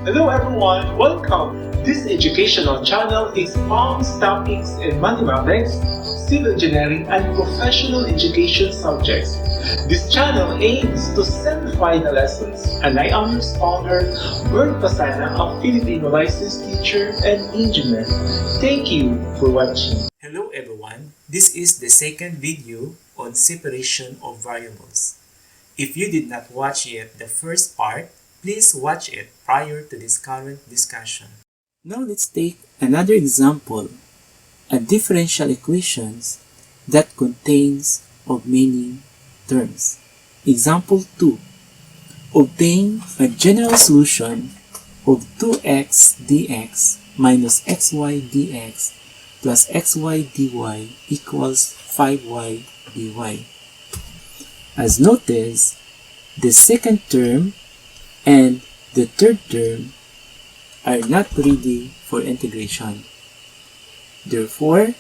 Hello everyone, welcome! This educational channel expounds topics in mathematics, civil engineering, and professional education subjects. This channel aims to simplify the lessons, and I am its founder, Bert, a Filipino licensed teacher and engineer. Thank you for watching. Hello everyone, this is the second video on separation of variables. If you did not watch yet the first part, please watch it prior to this current discussion. Now let's take another example, a differential equations that contains of many terms. Example 2. Obtain a general solution of 2x dx minus xy dx plus xy dy equals 5y dy. As noticed, the second term and the third term are not ready for integration. Therefore,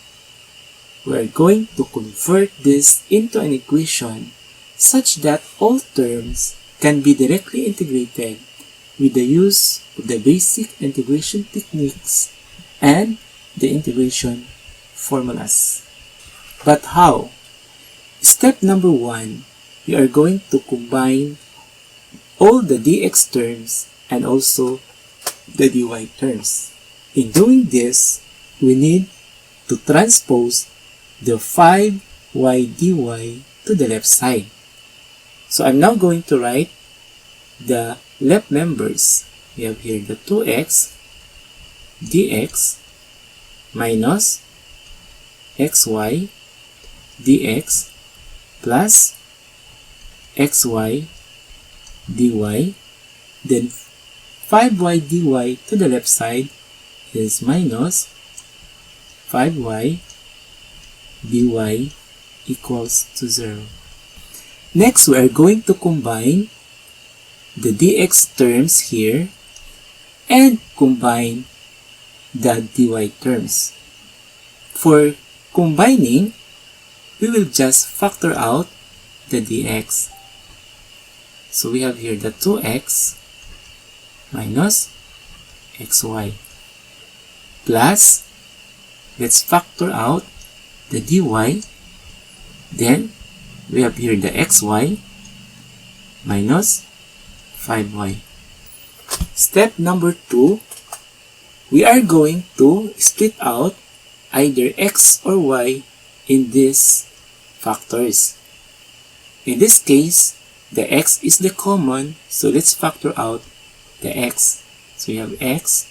we are going to convert this into an equation such that all terms can be directly integrated with the use of the basic integration techniques and the integration formulas. But how? Step number 1, we are going to combine all the dx terms and also the dy terms. In doing this, we need to transpose the 5y dy to the left side. So I'm now going to write the left members. We have here the 2x dx minus xy dx plus xy dy, then 5y dy to the left side is minus 5y dy equals to 0. Next, we are going to combine the dx terms here and combine the dy terms. For combining, we will just factor out the dx. So we have here the 2x minus xy plus, let's factor out the dy, then we have here the xy minus 5y. Step number 2, we are going to split out either x or y in these factors. In this case, the x is the common, so let's factor out the x. So we have x,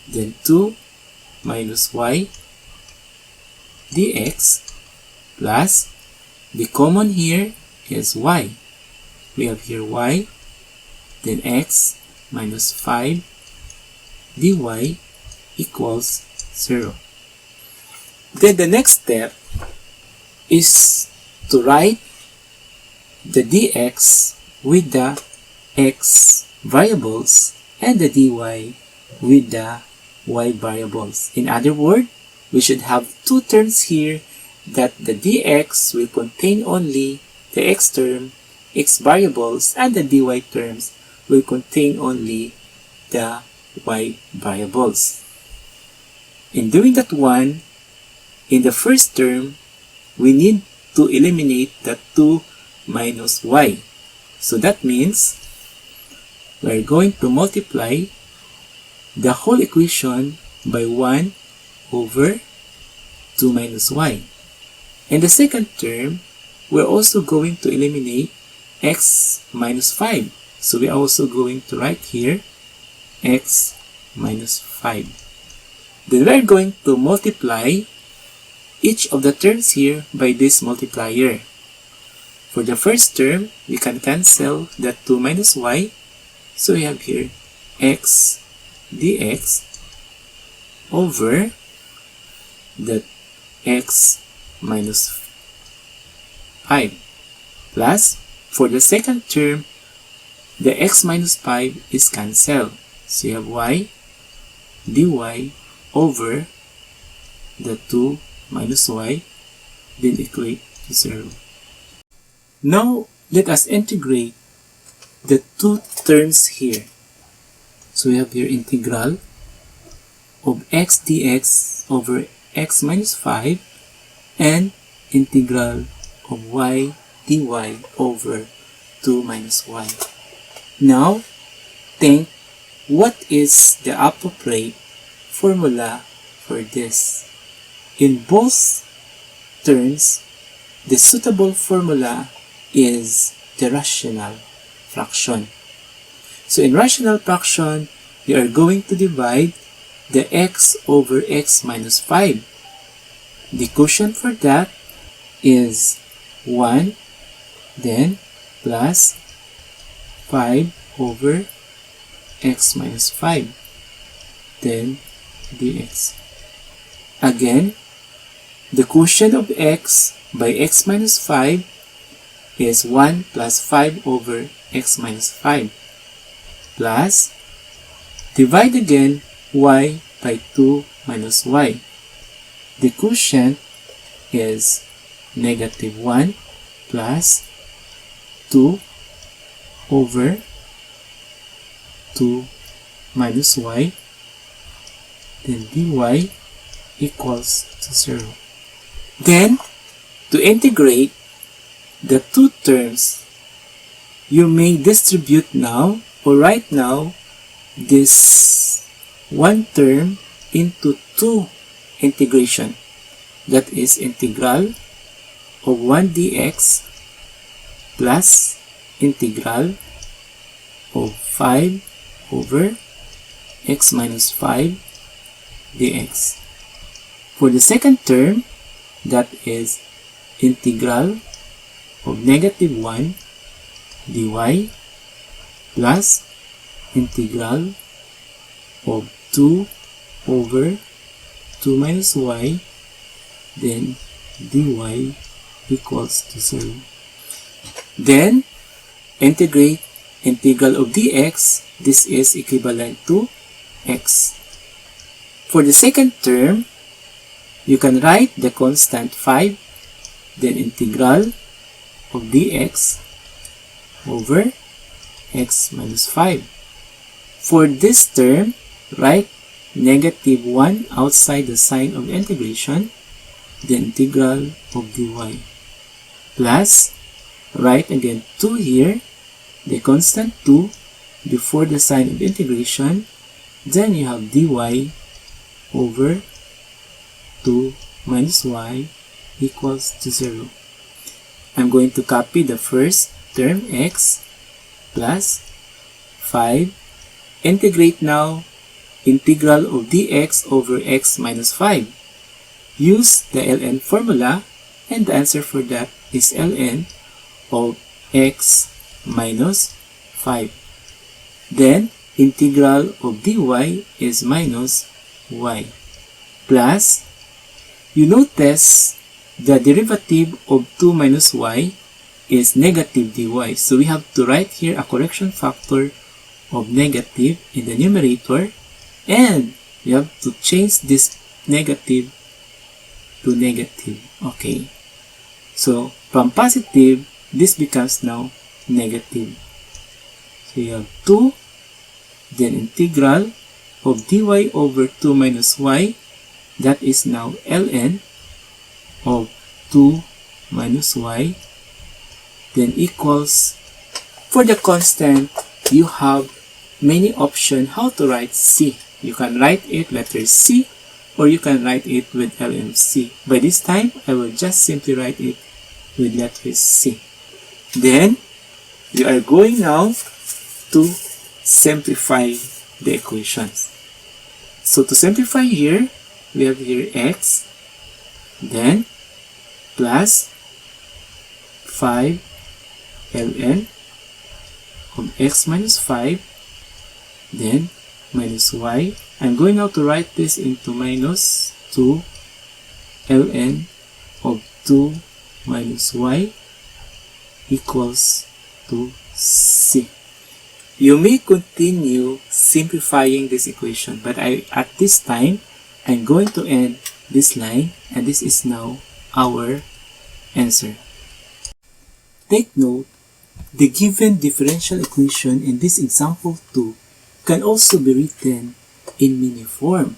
then 2 minus y dx plus, the common here is y. We have here y, then x minus 5 dy equals 0. Then the next step is to write the dx with the x variables and the dy with the y variables. In other words, we should have two terms here that the dx will contain only the x term, x variables, and the dy terms will contain only the y variables. In doing that one, in the first term, we need to eliminate the 2 minus y. So that means we are going to multiply the whole equation by 1 over 2 minus y. In the second term, we're also going to eliminate x minus 5. So we are also going to write here x minus 5. Then we are going to multiply each of the terms here by this multiplier. For the first term, we can cancel that 2 minus y. So we have here x dx over the x minus 5 plus, for the second term, the x minus 5 is cancelled. So you have y dy over the 2 minus y, then equate to 0. Now, let us integrate the two terms here. So we have here integral of x dx over x minus 5 and integral of y dy over 2 minus y. Now, think what is the appropriate formula for this. In both terms, the suitable formula is the rational fraction. So in rational fraction, we are going to divide the x over x minus 5. The quotient for that is 1, then plus 5 over x minus 5, then dx. Again, the quotient of x by x minus 5 is 1 plus 5 over x minus 5, plus divide again y by 2 minus y. The quotient is negative 1 plus 2 over 2 minus y, then dy equals to 0. Then, to integrate the two terms, you may distribute now or write now this one term into two integration. That is integral of 1 dx plus integral of 5 over x minus 5 dx. For the second term, that is integral of negative 1 dy plus integral of 2 over 2 minus y, then dy equals to 0. Then, integrate integral of dx. This is equivalent to x. For the second term, you can write the constant 5, then integral of dx over x minus 5. For this term, write negative 1 outside the sign of integration, the integral of dy, plus write again 2 here, the constant 2 before the sign of integration, then you have dy over 2 minus y equals to 0. I'm going to copy the first term x plus 5. Integrate now integral of dx over x minus 5. Use the ln formula, and the answer for that is ln of x minus 5. Then, integral of dy is minus y. Plus, you notice the derivative of 2 minus y is negative dy. So we have to write here a correction factor of negative in the numerator, and we have to change this negative to negative. Okay. So from positive, this becomes now negative. So you have 2, then integral of dy over 2 minus y, that is now ln of 2 minus y, then equals, for the constant, you have many options how to write c. You can write it letter c, or you can write it with ln of c. By this time, I will just simply write it with letter c. Then, you are going now to simplify the equations. So to simplify here, we have here x, then plus 5 ln of x minus 5, then minus y. I'm going now to write this into minus 2 ln of 2 minus y equals to c. You may continue simplifying this equation, but at this time, I'm going to end this line, and this is now our answer. Take note, the given differential equation in this example 2 can also be written in mini form.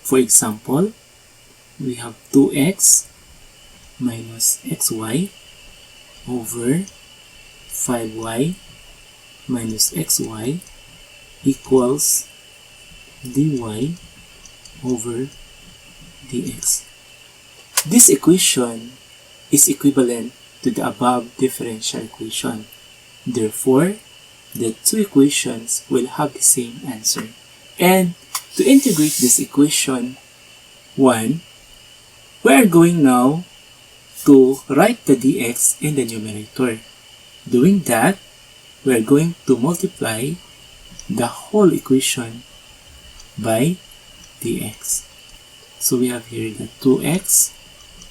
For example, we have 2x minus xy over 5y minus xy equals dy over dx. This equation is equivalent to the above differential equation. Therefore, the two equations will have the same answer. And to integrate this equation 1, we are going now to write the dx in the numerator. Doing that, we are going to multiply the whole equation by dx. So we have here the 2x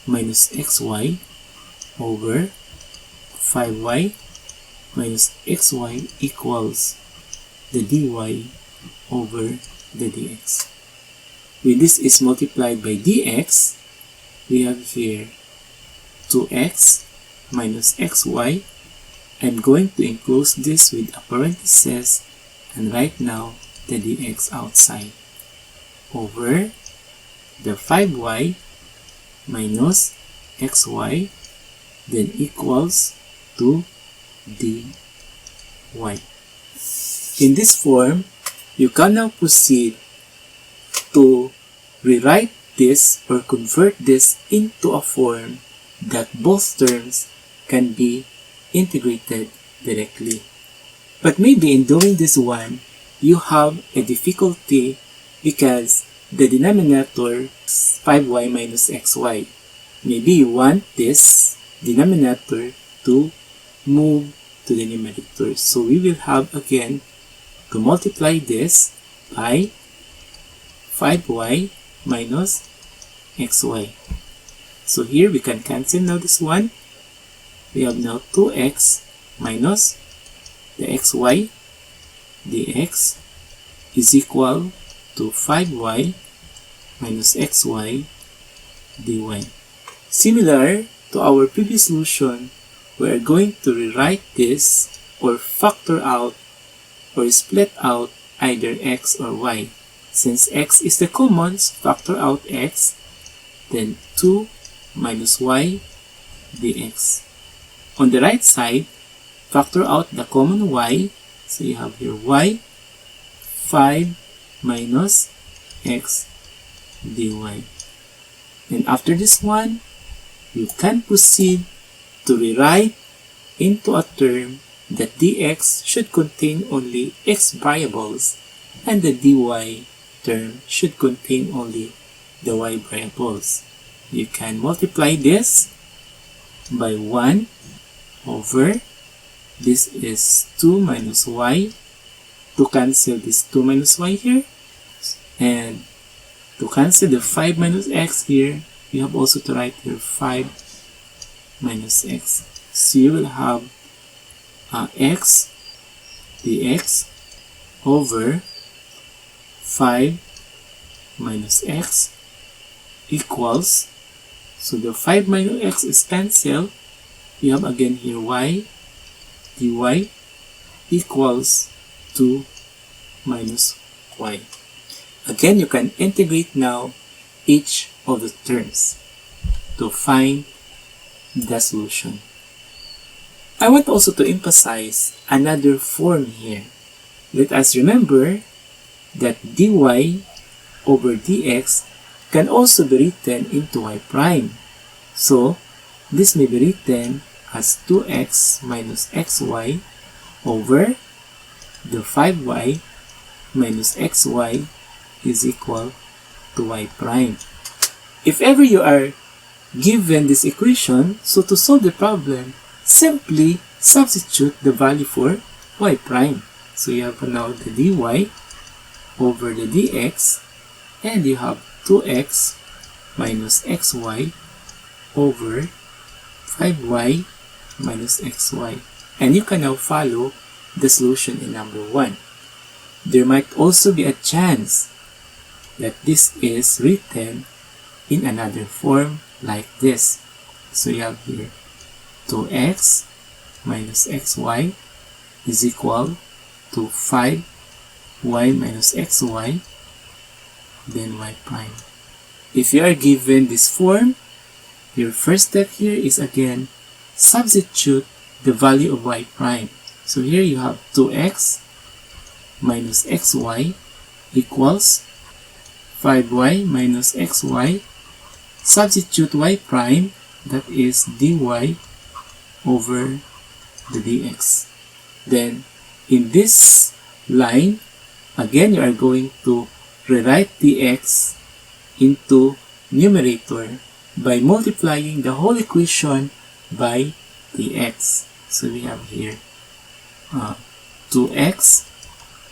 minus xy over 5y minus xy equals the dy over the dx. When this is multiplied by dx, we have here 2x minus xy. I'm going to enclose this with a parenthesis and write now the dx outside over the 5y minus xy then equals to dy. In this form, you can now proceed to rewrite this or convert this into a form that both terms can be integrated directly. But maybe in doing this one, you have a difficulty because the denominator is 5y minus xy. Maybe you want this denominator to move to the numerator. So we will have again to multiply this by 5y minus xy. So here we can cancel now this one. We have now 2x minus the xy dx is equal to 5y minus xy dy. Similar to our previous solution, we are going to rewrite this or factor out or split out either x or y. Since x is the commons, factor out x, then 2 minus y dx. On the right side, factor out the common y, so you have here y, 5 minus x dy. And after this one, you can proceed to rewrite into a term that dx should contain only x variables and the dy term should contain only the y variables. You can multiply this by 1 over, this is 2 minus y, to cancel this 2 minus y here, and to cancel the 5 minus x here, you have also to write here 5 minus x. So you will have x dx over 5 minus x equals, so the 5 minus x is cancelled. You have again here y dy equals 2 minus y. Again, you can integrate now each of the terms to find the solution. I want also to emphasize another form here. Let us remember that dy over dx can also be written into y prime. So, this may be written as 2x minus xy over the 5y minus xy is equal to y prime. If ever you are given this equation, so to solve the problem, simply substitute the value for y prime. So you have now the dy over the dx, and you have 2x minus xy over 5y minus xy. And you can now follow the solution in number 1. There might also be a chance that this is written in another form like this. So you have here 2x minus xy is equal to 5 y minus xy, then y prime. If you are given this form, your first step here is again substitute the value of y prime. So here you have 2x minus xy equals 5y minus xy. Substitute y prime, that is dy over the dx. Then in this line, again you are going to rewrite dx into numerator by multiplying the whole equation by dx. So we have here 2x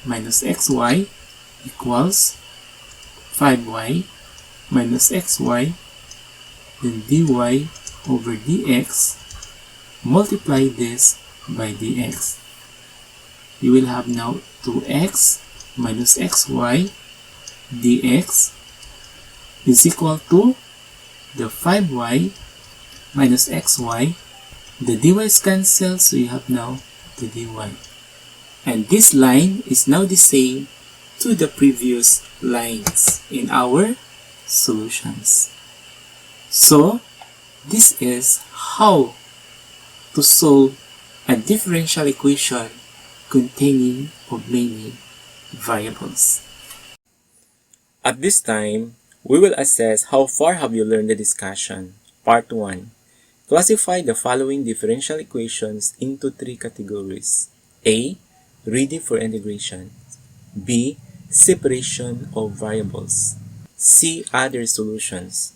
minus xy equals 5y minus xy, then dy over dx. Multiply this by dx. You will have now 2x minus xy dx is equal to the 5y minus xy. The dy is cancelled, so you have now the dy. And this line is now the same to the previous lines in our solutions. So, this is how to solve a differential equation containing of many variables. At this time, we will assess how far have you learned the discussion. Part 1. Classify the following differential equations into 3 categories. A. Ready for integration. B. Separation of variables. C. Other solutions.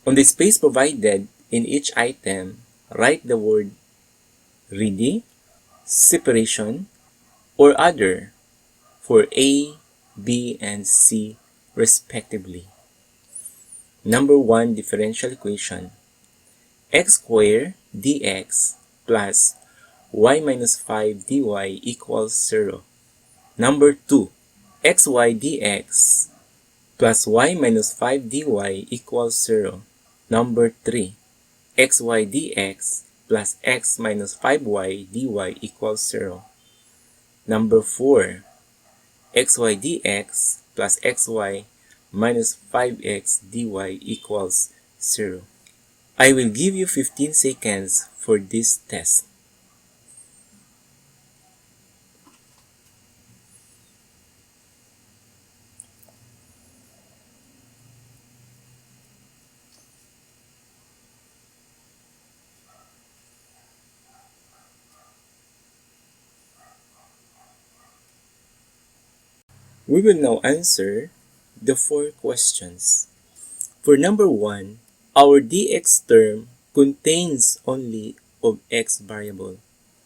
On the space provided in each item, write the word ready, separation, or other for A, B, and C respectively. Number 1 differential equation. X squared dx plus y minus 5 dy equals 0. Number 2. xy dx plus y minus 5 dy equals 0. Number 3. xy dx plus x minus 5y dy equals 0. Number 4. xy dx plus xy minus 5x dy equals 0. I will give you 15 seconds for this test. We will now answer the 4 questions. For number 1, our dx term contains only of x variable.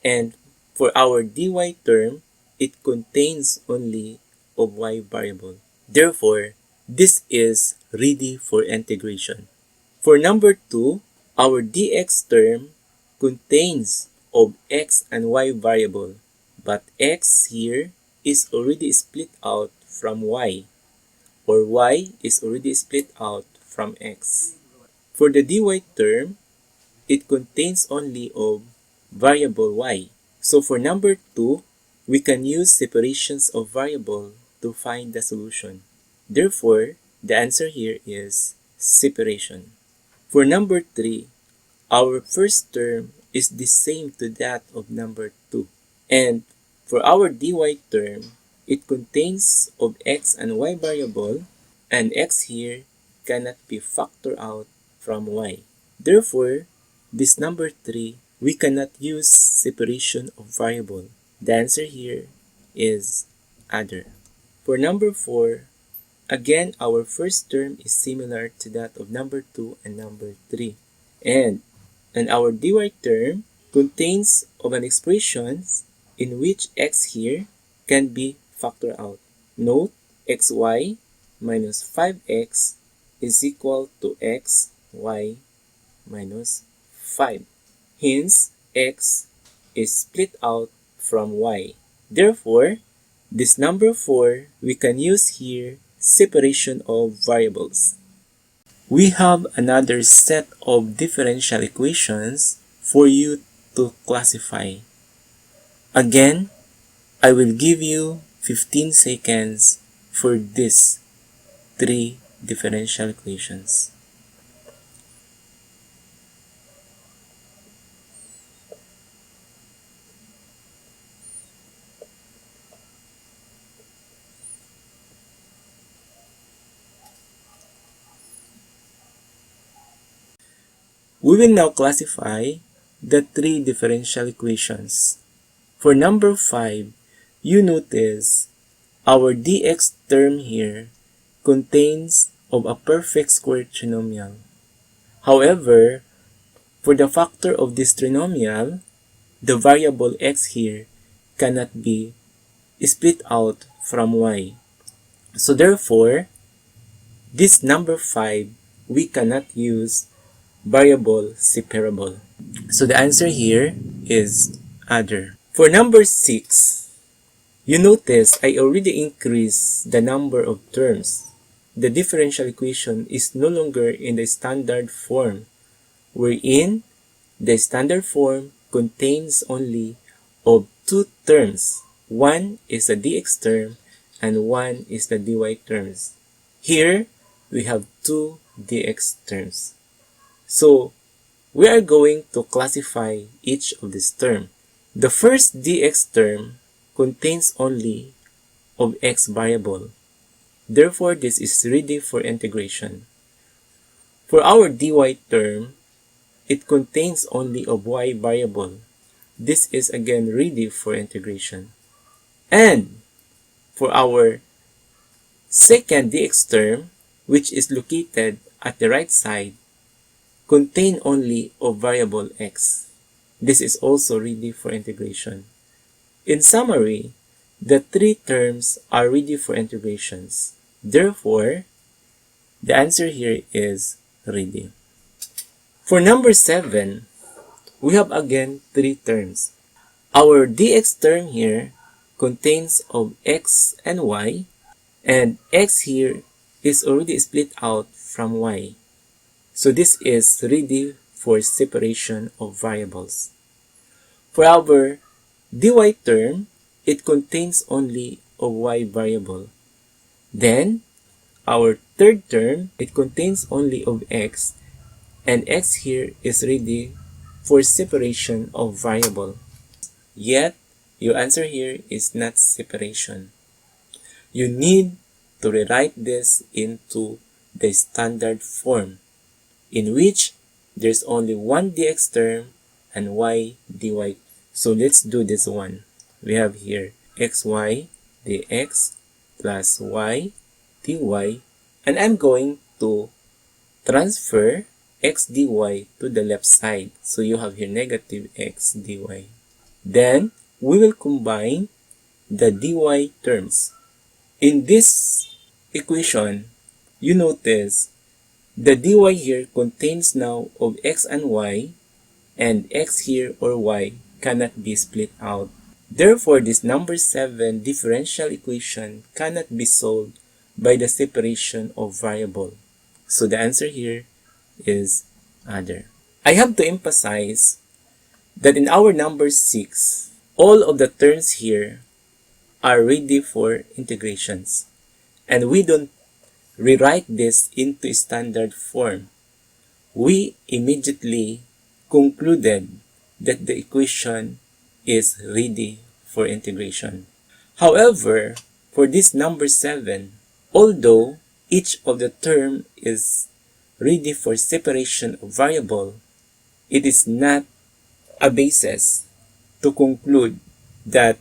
And for our dy term, it contains only of y variable. Therefore, this is ready for integration. For number 2, our dx term contains of x and y variable, but x here is already split out from y, or y is already split out from x. For the dy term, it contains only of variable y. So for number 2, we can use separations of variable to find the solution. Therefore, the answer here is separation. For number 3, our first term is the same to that of number 2. And for our dy term, it contains of x and y variable, and x here cannot be factored out from y. Therefore, this number 3, we cannot use separation of variable. The answer here is other. For number 4, again, our first term is similar to that of number 2 and number 3. And our dy term contains of an expression in which x here can be factored out. Note, xy minus 5x is equal to xy minus 5. Hence, x is split out from y. Therefore, this number 4, we can use here separation of variables. We have another set of differential equations for you to classify. Again, I will give you 15 seconds for these 3 differential equations. We will now classify the 3 differential equations. For number 5, you notice our dx term here contains of a perfect square trinomial. However, for the factor of this trinomial, the variable x here cannot be split out from y. So therefore, this number 5, we cannot use variable-separable. So the answer here is other. For number 6, you notice I already increased the number of terms. The differential equation is no longer in the standard form, wherein the standard form contains only of 2 terms. One is the dx term and one is the dy terms. Here, we have 2 dx terms. So, we are going to classify each of these terms. The first dx term contains only of x variable. Therefore, this is ready for integration. For our dy term, it contains only of y variable. This is again ready for integration. And for our second dx term, which is located at the right side, contain only of variable x. This is also ready for integration. In summary, the 3 terms are ready for integrations. Therefore, the answer here is ready. For number 7, we have again 3 terms. Our dx term here contains of x and y, and x here is already split out from y. So this is ready for separation of variables. For our dy term, it contains only of y variable. Then, our third term, it contains only of x, and x here is ready for separation of variable. Yet, your answer here is not separation. You need to rewrite this into the standard form, in which there's only one dx term and y dy. So let's do this one. We have here xy dx plus y dy, and I'm going to transfer x dy to the left side. So you have here negative x dy. Then we will combine the dy terms. In this equation, you notice the dy here contains now of x and y, and x here or y cannot be split out. Therefore, this number 7 differential equation cannot be solved by the separation of variable. So the answer here is other. I have to emphasize that in our number 6, all of the terms here are ready for integrations, and we don't rewrite this into standard form. We immediately concluded that the equation is ready for integration. However, for this number 7, although each of the term is ready for separation of variable, it is not a basis to conclude that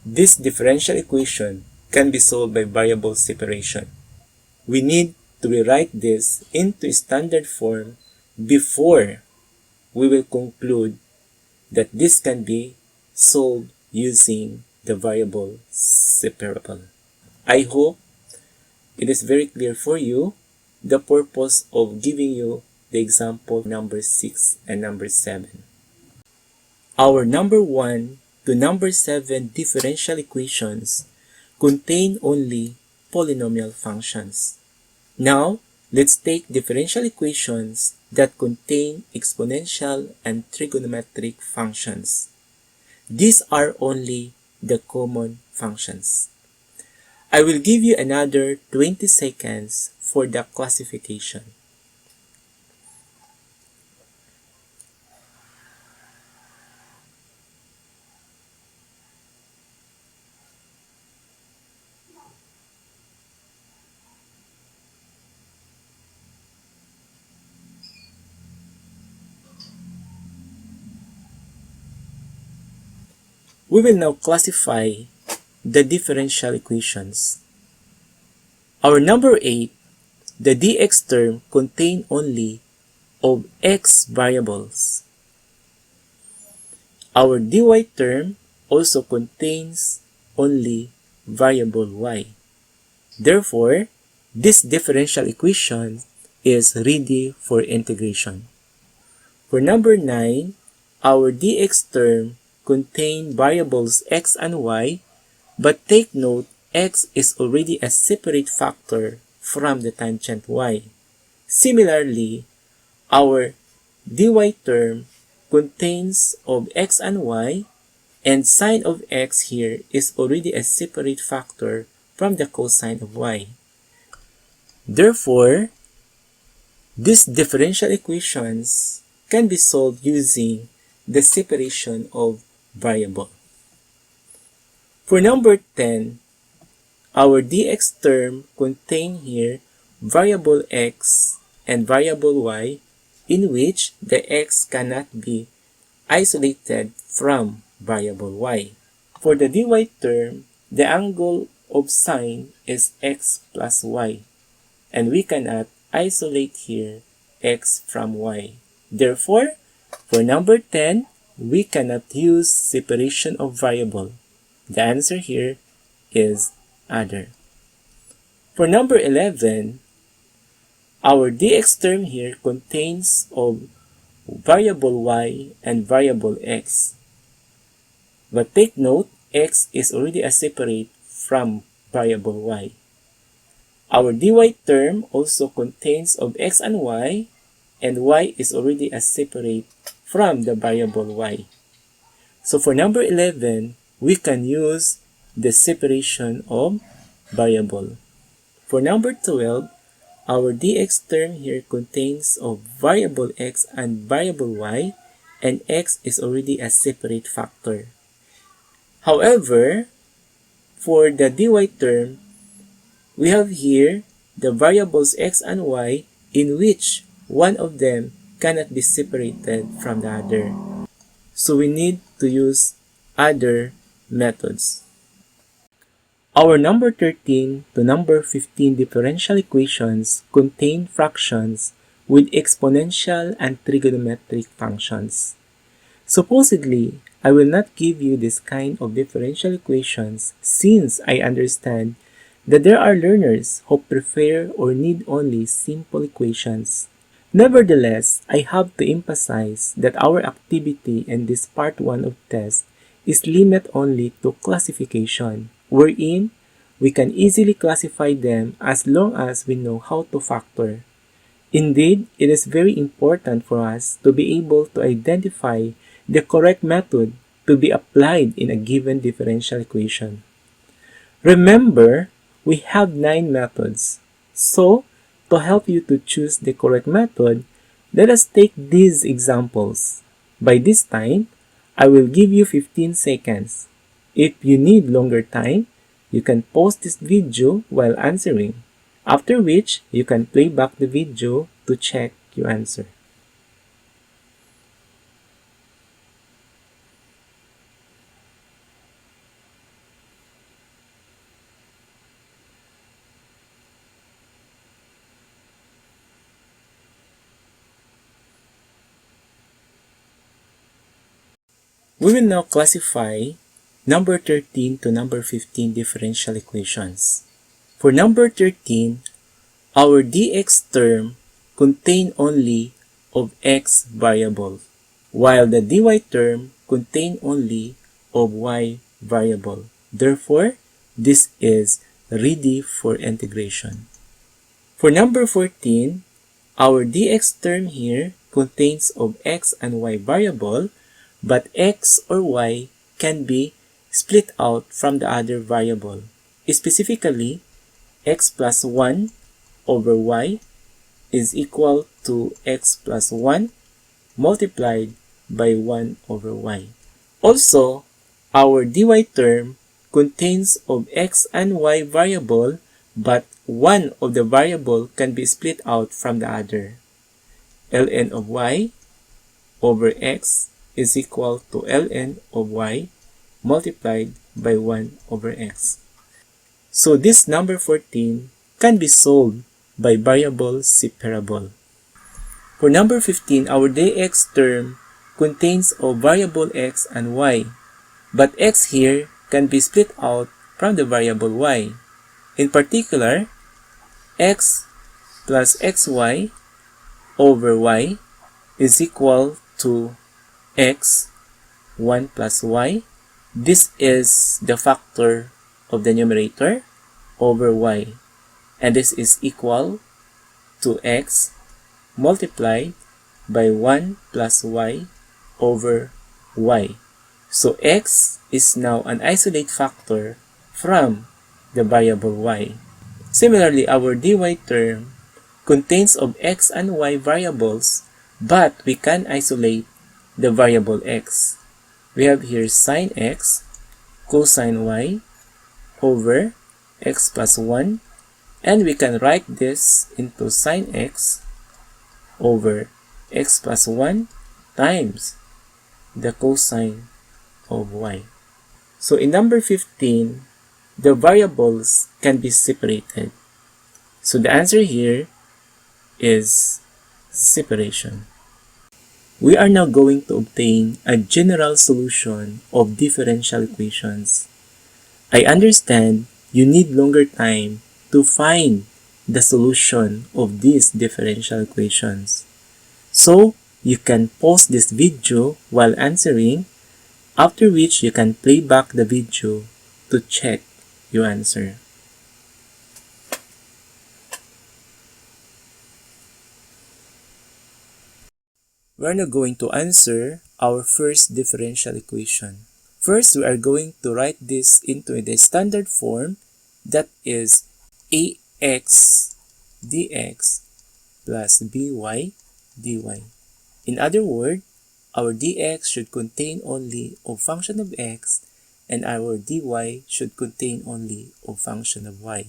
this differential equation can be solved by variable separation. We need to rewrite this into standard form before we will conclude that this can be solved using the variable separable. I hope it is very clear for you the purpose of giving you the example number 6 and number 7. Our number 1 to number 7 differential equations contain only polynomial functions. Now, let's take differential equations that contain exponential and trigonometric functions. These are only the common functions. I will give you another 20 seconds for the classification. We will now classify the differential equations. Our number 8, the dx term contains only of x variables. Our dy term also contains only variable y. Therefore, this differential equation is ready for integration. For number 9, our dx term contains variables x and y, but take note x is already a separate factor from the tangent y. Similarly, our dy term contains of x and y, and sine of x here is already a separate factor from the cosine of y. Therefore, these differential equations can be solved using the separation of variable. For number 10, our dx term contains here variable x and variable y, in which the x cannot be isolated from variable y. For the dy term, the angle of sine is x plus y, and we cannot isolate here x from y. Therefore, for number 10, we cannot use separation of variable. The answer here is other. For number 11, our dx term here contains of variable y and variable x. But take note, x is already a separate from variable y. Our dy term also contains of x and y is already a separate from the variable y. So for number 11, we can use the separation of variable. For number 12, our dx term here contains of variable x and variable y, and x is already a separate factor. However, for the dy term, we have here the variables x and y, in which one of them cannot be separated from the other. So we need to use other methods. Our number 13 to number 15 differential equations contain fractions with exponential and trigonometric functions. Supposedly, I will not give you this kind of differential equations since I understand that there are learners who prefer or need only simple equations. Nevertheless, I have to emphasize that our activity in this part 1 of test is limited only to classification, wherein we can easily classify them as long as we know how to factor. Indeed, it is very important for us to be able to identify the correct method to be applied in a given differential equation. Remember, we have 9 methods. So, to help you to choose the correct method, let us take these examples. By this time, I will give you 15 seconds. If you need longer time, you can pause this video while answering, after which you can play back the video to check your answer. We will now classify number 13 to number 15 differential equations. For number 13, our dx term contains only of x variable, while the dy term contains only of y variable. Therefore, this is ready for integration. For number 14, our dx term here contains of x and y variable, but x or y can be split out from the other variable. Specifically, x plus 1 over y is equal to x plus 1 multiplied by 1 over y. Also, our dy term contains of x and y variable, but one of the variable can be split out from the other. ln of y over x is equal to ln of y multiplied by 1 over x. So this number 14 can be solved by variable-separable. For number 15, our dx term contains of variable x and y, but x here can be split out from the variable y. In particular, x plus xy over y is equal to x 1 plus y. This is the factor of the numerator over y, and this is equal to x multiplied by 1 plus y over y. So x is now an isolate factor from the variable y. Similarly, our dy term contains of x and y variables, but we can isolate the variable x. We have here sine x cosine y over x plus 1, and we can write this into sine x over x plus 1 times the cosine of y. So in number 15, the variables can be separated. So the answer here is separation. We are now going to obtain a general solution of differential equations. I understand you need longer time to find the solution of these differential equations. So you can pause this video while answering, after which you can play back the video to check your answer. We are now going to answer our first differential equation. First, we are going to write this into the standard form, that is ax dx plus by dy. In other words, our dx should contain only of function of x, and our dy should contain only of function of y.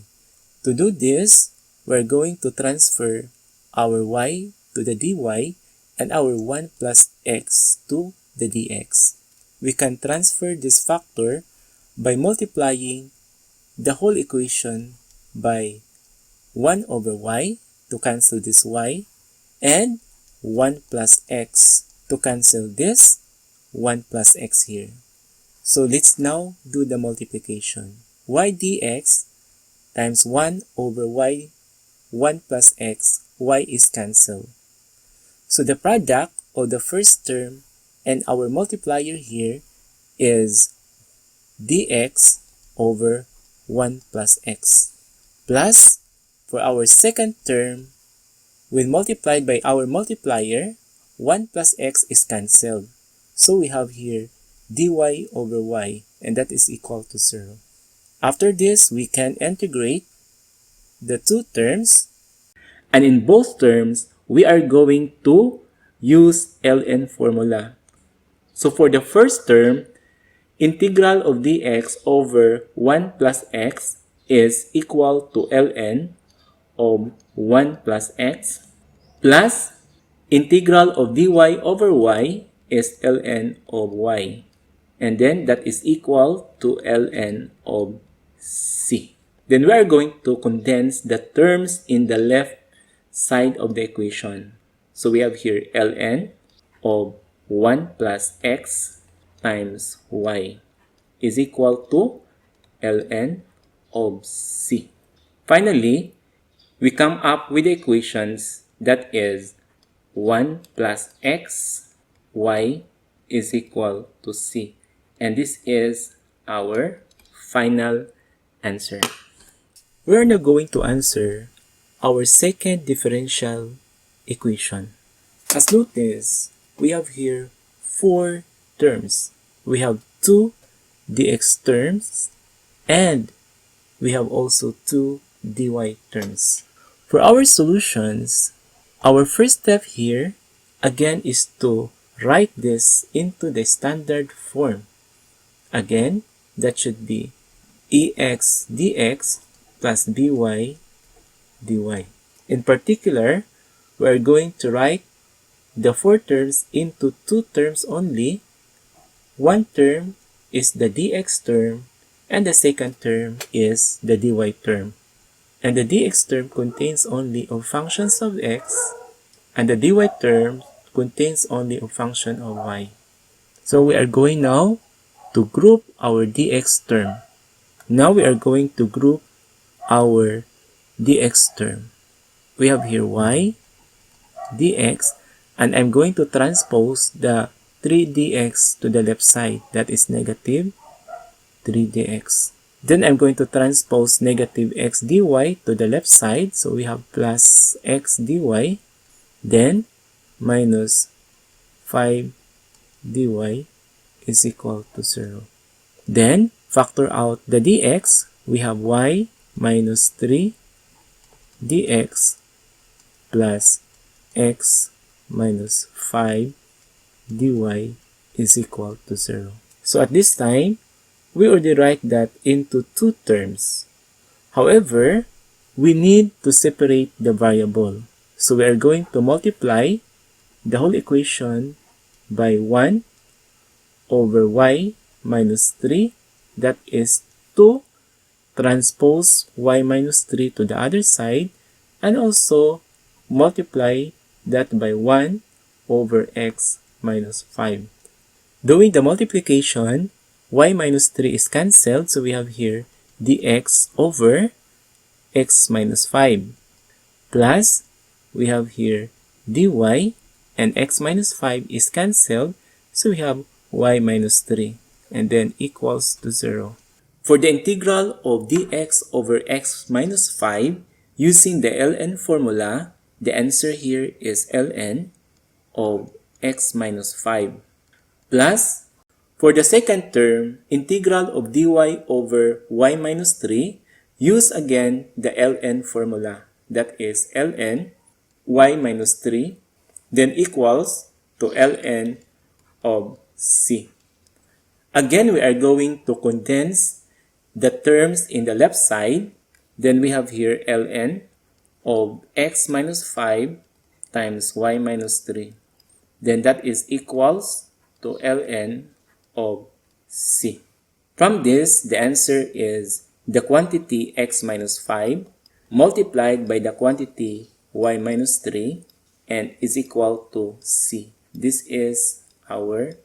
To do this, we're going to transfer our y to the dy and our 1 plus x to the dx. We can transfer this factor by multiplying the whole equation by 1 over y to cancel this y, and 1 plus x to cancel this 1 plus x here. So let's now do the multiplication. Y dx times 1 over y 1 plus x, y is cancelled. So the product of the first term and our multiplier here is dx over 1 plus x. Plus, for our second term, when multiplied by our multiplier, 1 plus x is cancelled. So we have here dy over y, and that is equal to 0. After this, we can integrate the two terms, and in both terms, we are going to use ln formula. So for the first term, integral of dx over 1 plus x is equal to ln of 1 plus x, plus integral of dy over y is ln of y, and then that is equal to ln of c. Then we are going to condense the terms in the left side of the equation. So we have here ln of 1 plus x times y is equal to ln of c. Finally, we come up with the equations, that is 1 plus x, y is equal to c. And this is our final answer. We are now going to answer our second differential equation. As noticed, we have here 4 terms. We have 2 dx terms and we have also 2 dy terms. For our solutions, our first step here again is to write this into the standard form. Again, that should be ex dx plus by dy. In particular, we are going to write the 4 terms into 2 terms only. One term is the dx term and the second term is the dy term. And the dx term contains only of functions of x and the dy term contains only of function of y. So we are going now to group our dx term. Now we are going to group our dx term. We have here y dx, and I'm going to transpose the 3dx to the left side. That is negative 3dx. Then I'm going to transpose negative x dy to the left side. So we have plus x dy. Then minus 5 dy is equal to 0. Then factor out the dx. We have y minus 3 dx plus x minus 5 dy is equal to 0. So at this time, we already write that into 2 terms. However, we need to separate the variable. So we are going to multiply the whole equation by 1 over y minus 3. That is 2 transpose y minus 3 to the other side, and also multiply that by 1 over x minus 5. Doing the multiplication, y minus 3 is cancelled, so we have here dx over x minus 5 plus we have here dy, and x minus 5 is cancelled, so we have y minus 3 and then equals to 0. For the integral of dx over x minus 5 using the ln formula, the answer here is ln of x minus 5 plus for the second term, integral of dy over y minus 3, use again the ln formula. That is ln y minus 3, then equals to ln of c. Again, we are going to condense the terms in the left side. Then we have here ln of x minus 5 times y minus 3. Then that is equals to ln of c. From this, the answer is the quantity x minus 5 multiplied by the quantity y minus 3 and is equal to c. This is our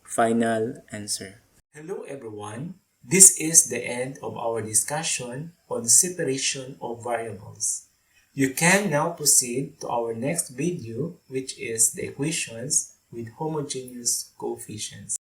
final answer. Hello everyone. This is the end of our discussion on separation of variables. You can now proceed to our next video, which is the equations with homogeneous coefficients.